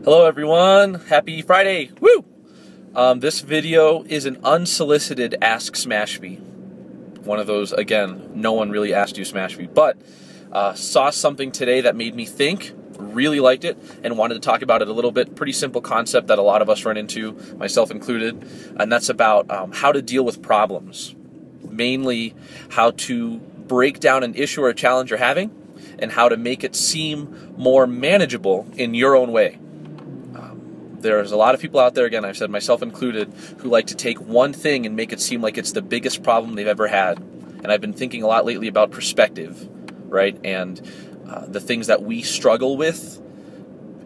Hello everyone, happy Friday, woo! This video is an unsolicited Ask Smashby. One of those, again, no one really asked you Smashby, but saw something today that made me think, really liked it, and wanted to talk about it a little bit. Pretty simple concept that a lot of us run into, myself included, and that's about how to deal with problems. Mainly how to break down an issue or a challenge you're having, and how to make it seem more manageable in your own way. There's a lot of people out there, again, I've said myself included, who like to take one thing and make it seem like it's the biggest problem they've ever had. And I've been thinking a lot lately about perspective, right? And the things that we struggle with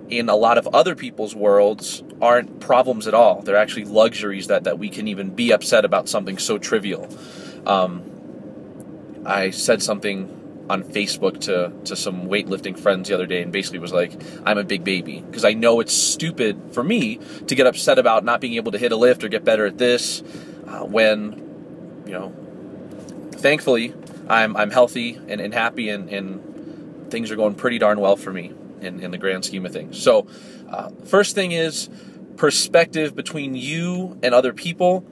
in a lot of other people's worlds aren't problems at all. They're actually luxuries that we can even be upset about something so trivial. I said something on Facebook to some weightlifting friends the other day and basically was like, I'm a big baby. Because I know it's stupid for me to get upset about not being able to hit a lift or get better at this when, you know, thankfully I'm healthy and happy and things are going pretty darn well for me in the grand scheme of things. So first thing is perspective between you and other people.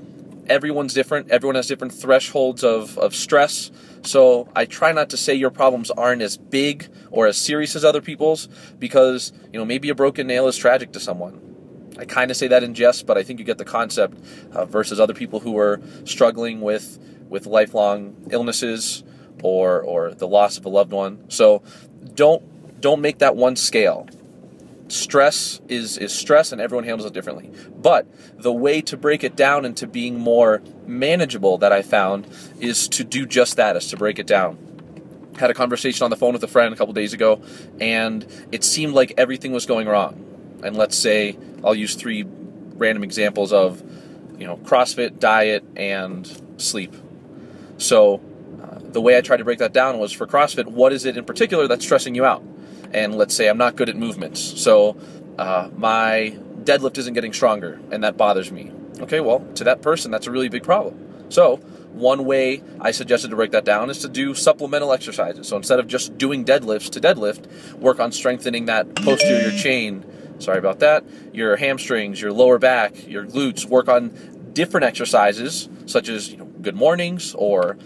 Everyone's different. Everyone has different thresholds of stress. So I try not to say your problems aren't as big or as serious as other people's because, you know, maybe a broken nail is tragic to someone. I kind of say that in jest, but I think you get the concept versus other people who are struggling with lifelong illnesses or the loss of a loved one. So don't make that one scale. Stress is stress and everyone handles it differently. But the way to break it down into being more manageable that I found is to do just that, is to break it down. Had a conversation on the phone with a friend a couple days ago, and it seemed like everything was going wrong. And let's say, I'll use 3 random examples of, you know, CrossFit, diet, and sleep. So the way I tried to break that down was for CrossFit, what is it in particular that's stressing you out? And let's say I'm not good at movements, so my deadlift isn't getting stronger, and that bothers me. Okay, well, to that person, that's a really big problem. So one way I suggested to break that down is to do supplemental exercises. So instead of just doing deadlifts to deadlift, work on strengthening that posterior chain, sorry about that, your hamstrings, your lower back, your glutes. Work on different exercises, such as, you know, good mornings or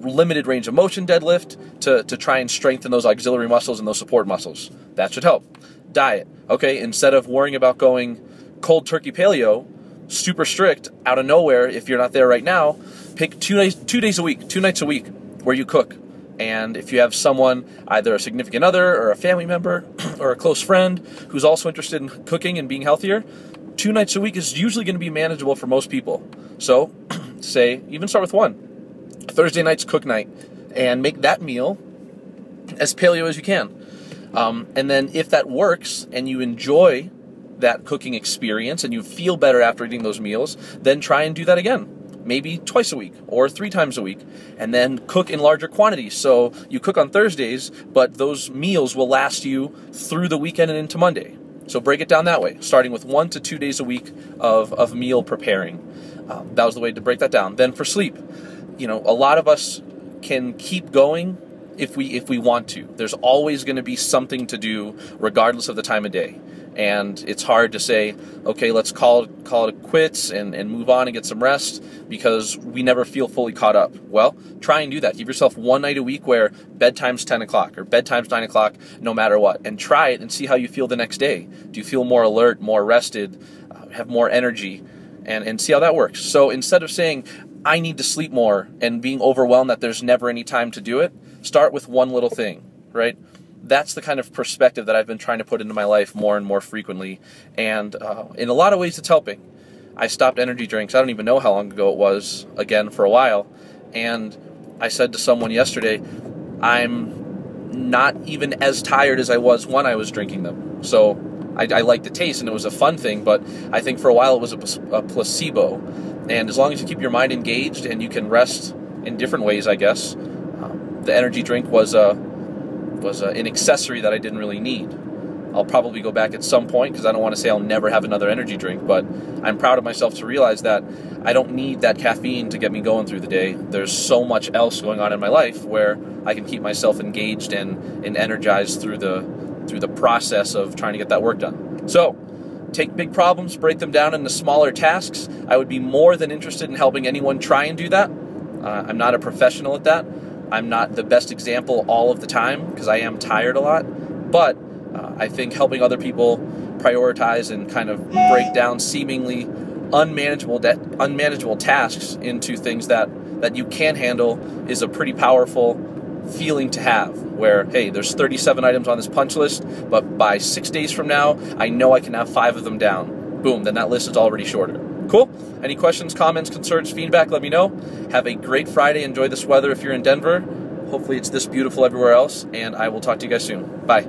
limited range of motion deadlift to try and strengthen those auxiliary muscles and those support muscles. That should help. Diet. Okay, instead of worrying about going cold turkey paleo, super strict, out of nowhere, if you're not there right now, pick 2 days a week, 2 nights a week where you cook. And if you have someone, either a significant other or a family member or a close friend who's also interested in cooking and being healthier, 2 nights a week is usually going to be manageable for most people. So say, even start with 1. Thursday night's cook night, and make that meal as paleo as you can. And then if that works and you enjoy that cooking experience and you feel better after eating those meals, then try and do that again. Maybe twice a week or 3 times a week, and then cook in larger quantities. So you cook on Thursdays, but those meals will last you through the weekend and into Monday. So break it down that way, starting with 1 to 2 days a week of meal preparing. That was the way to break that down. Then for sleep, you know, a lot of us can keep going if we want to. There's always going to be something to do regardless of the time of day. And it's hard to say, okay, let's call it quits and move on and get some rest because we never feel fully caught up. Well, try and do that. Give yourself 1 night a week where bedtime's 10 o'clock or bedtime's 9 o'clock no matter what. And try it and see how you feel the next day. Do you feel more alert, more rested, have more energy? And see how that works. So instead of saying, I need to sleep more and being overwhelmed that there's never any time to do it, start with one little thing, right? That's the kind of perspective that I've been trying to put into my life more and more frequently. And in a lot of ways, it's helping. I stopped energy drinks. I don't even know how long ago it was, again, for a while. And I said to someone yesterday, I'm not even as tired as I was when I was drinking them. So I liked the taste and it was a fun thing, but I think for a while it was a placebo. And as long as you keep your mind engaged and you can rest in different ways, I guess, the energy drink was an accessory that I didn't really need. I'll probably go back at some point because I don't want to say I'll never have another energy drink, but I'm proud of myself to realize that I don't need that caffeine to get me going through the day. There's so much else going on in my life where I can keep myself engaged and energized through the process of trying to get that work done. So take big problems, break them down into smaller tasks. I would be more than interested in helping anyone try and do that. I'm not a professional at that. I'm not the best example all of the time because I am tired a lot. But I think helping other people prioritize and kind of break down seemingly unmanageable tasks into things that you can handle is a pretty powerful feeling to have, where, hey, there's 37 items on this punch list, but by 6 days from now, I know I can have 5 of them down. Boom, then that list is already shorter. Cool? Any questions, comments, concerns, feedback, let me know. Have a great Friday. Enjoy this weather if you're in Denver. Hopefully it's this beautiful everywhere else, and I will talk to you guys soon. Bye.